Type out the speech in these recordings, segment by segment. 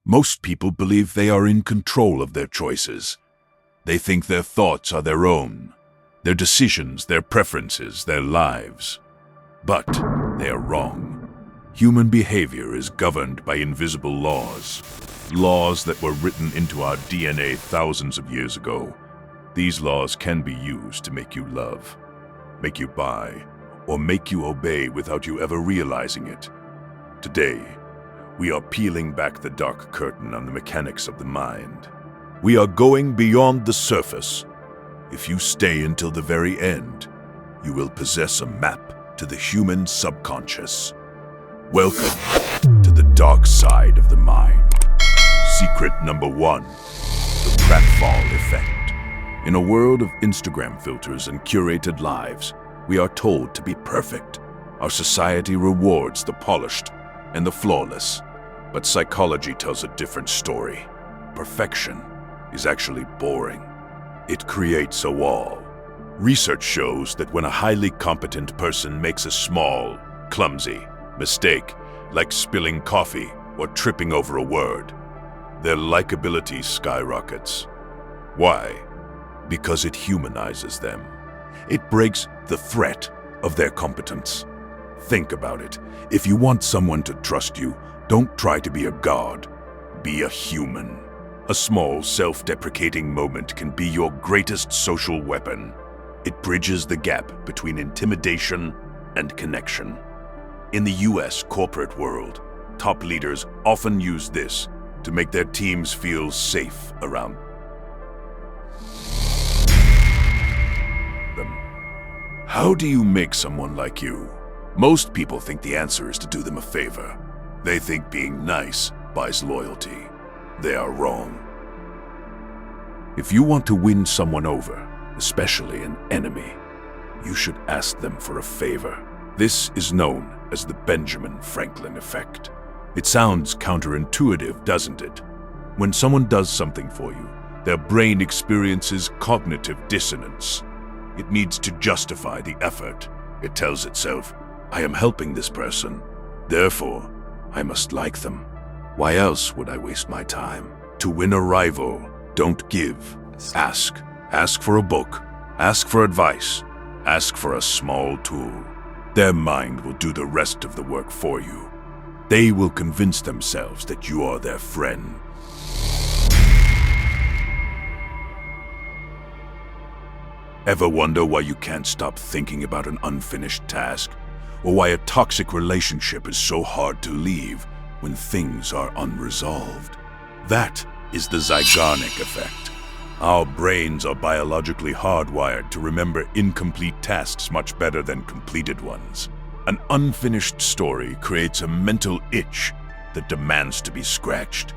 Most people believe they are in control of their choices. They think their thoughts are their own, their decisions, their preferences, their lives. But they are wrong. Human behavior is governed by invisible laws, laws that were written into our DNA thousands of years ago. These laws can be used to make you love, make you buy, or make you obey without you ever realizing it. Today, we are peeling back the dark curtain on the mechanics of the mind. We are going beyond the surface. If you stay until the very end, you will possess a map to the human subconscious. Welcome to the dark side of the mind. Secret number 1, the Pratfall Effect. In a world of Instagram filters and curated lives, we are told to be perfect. Our society rewards the polished and the flawless. But psychology tells a different story. Perfection is actually boring. It creates a wall. Research shows that when a highly competent person makes a small, clumsy mistake, like spilling coffee or tripping over a word, their likability skyrockets. Why? Because it humanizes them. It breaks the threat of their competence. Think about it. If you want someone to trust you, don't try to be a god. Be a human. A small, self-deprecating moment can be your greatest social weapon. It bridges the gap between intimidation and connection. In the US corporate world, top leaders often use this to make their teams feel safe around them. How do you make someone like you? Most people think the answer is to do them a favor. They think being nice buys loyalty. They are wrong. If you want to win someone over, especially an enemy, you should ask them for a favor. This is known as the Benjamin Franklin effect. It sounds counterintuitive, doesn't it? When someone does something for you, their brain experiences cognitive dissonance. It needs to justify the effort. It tells itself, I am helping this person, therefore, I must like them. Why else would I waste my time? To win a rival, don't give. Ask. Ask for a book. Ask for advice. Ask for a small tool. Their mind will do the rest of the work for you. They will convince themselves that you are their friend. Ever wonder why you can't stop thinking about an unfinished task? Or why a toxic relationship is so hard to leave when things are unresolved? That is the Zeigarnik Effect. Our brains are biologically hardwired to remember incomplete tasks much better than completed ones. An unfinished story creates a mental itch that demands to be scratched.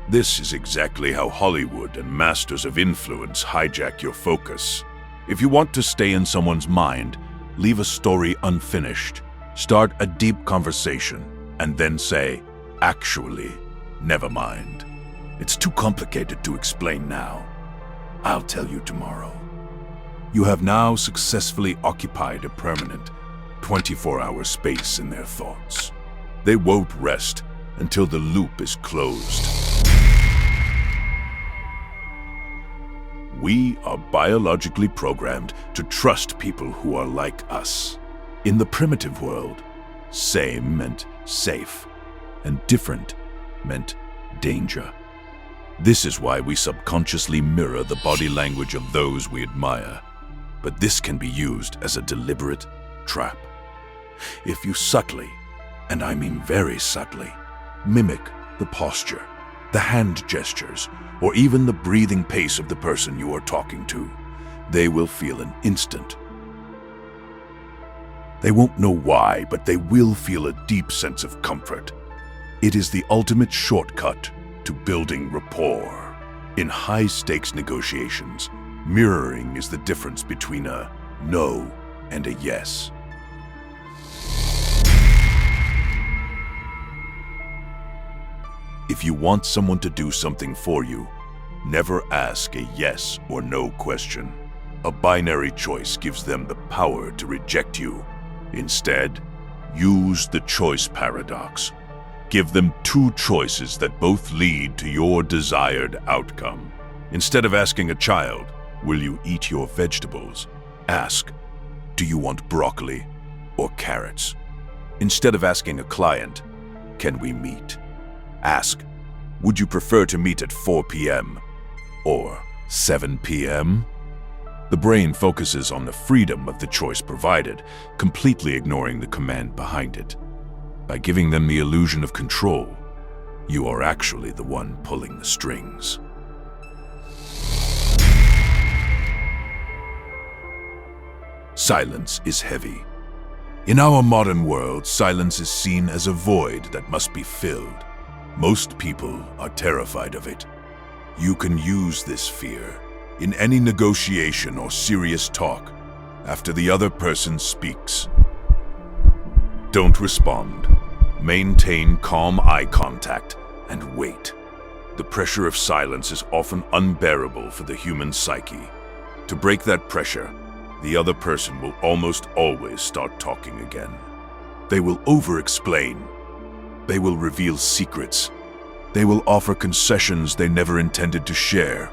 This is exactly how Hollywood and masters of influence hijack your focus. If you want to stay in someone's mind, leave a story unfinished. Start a deep conversation and then say, actually, never mind. It's too complicated to explain now. I'll tell you tomorrow. You have now successfully occupied a permanent 24-hour space in their thoughts. They won't rest until the loop is closed. We are biologically programmed to trust people who are like us. In the primitive world, same meant safe, and different meant danger. This is why we subconsciously mirror the body language of those we admire. But this can be used as a deliberate trap. If you subtly, and I mean very subtly, mimic the posture, the hand gestures, or even the breathing pace of the person you are talking to, they will feel an instant. They won't know why, but they will feel a deep sense of comfort. It is the ultimate shortcut to building rapport. In high-stakes negotiations, mirroring is the difference between a no and a yes. If you want someone to do something for you, never ask a yes or no question. A binary choice gives them the power to reject you. Instead, use the choice paradox. Give them two choices that both lead to your desired outcome. Instead of asking a child, "Will you eat your vegetables?" ask, "Do you want broccoli or carrots?" Instead of asking a client, "Can we meet?" ask, "Would you prefer to meet at 4 p.m. or 7 p.m.?" The brain focuses on the freedom of the choice provided, completely ignoring the command behind it. By giving them the illusion of control, you are actually the one pulling the strings. Silence is heavy. In our modern world, silence is seen as a void that must be filled. Most people are terrified of it. You can use this fear in any negotiation or serious talk after the other person speaks. Don't respond. Maintain calm eye contact and wait. The pressure of silence is often unbearable for the human psyche. To break that pressure, the other person will almost always start talking again. They will over-explain. They will reveal secrets. They will offer concessions they never intended to share.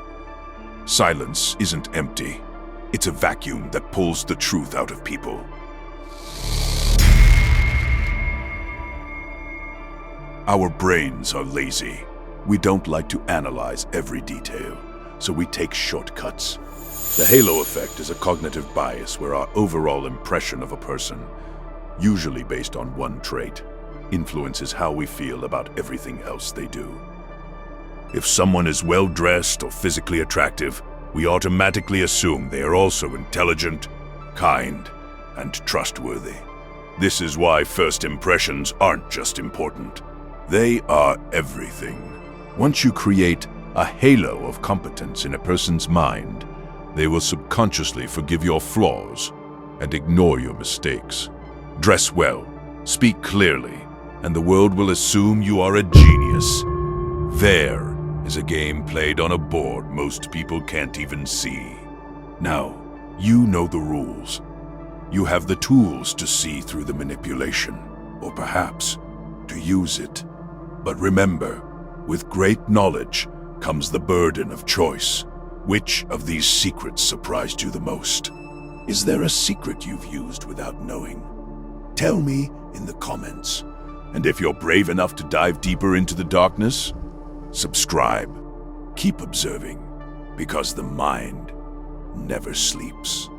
Silence isn't empty. It's a vacuum that pulls the truth out of people. Our brains are lazy. We don't like to analyze every detail, so we take shortcuts. The halo effect is a cognitive bias where our overall impression of a person, usually based on one trait, influences how we feel about everything else they do. If someone is well-dressed or physically attractive, we automatically assume they are also intelligent, kind, and trustworthy. This is why first impressions aren't just important. They are everything. Once you create a halo of competence in a person's mind, they will subconsciously forgive your flaws and ignore your mistakes. Dress well, speak clearly, and the world will assume you are a genius. There is a game played on a board most people can't even see. Now, you know the rules. You have the tools to see through the manipulation, or perhaps to use it. But remember, with great knowledge comes the burden of choice. Which of these secrets surprised you the most? Is there a secret you've used without knowing? Tell me in the comments. And if you're brave enough to dive deeper into the darkness, subscribe. Keep observing, because the mind never sleeps.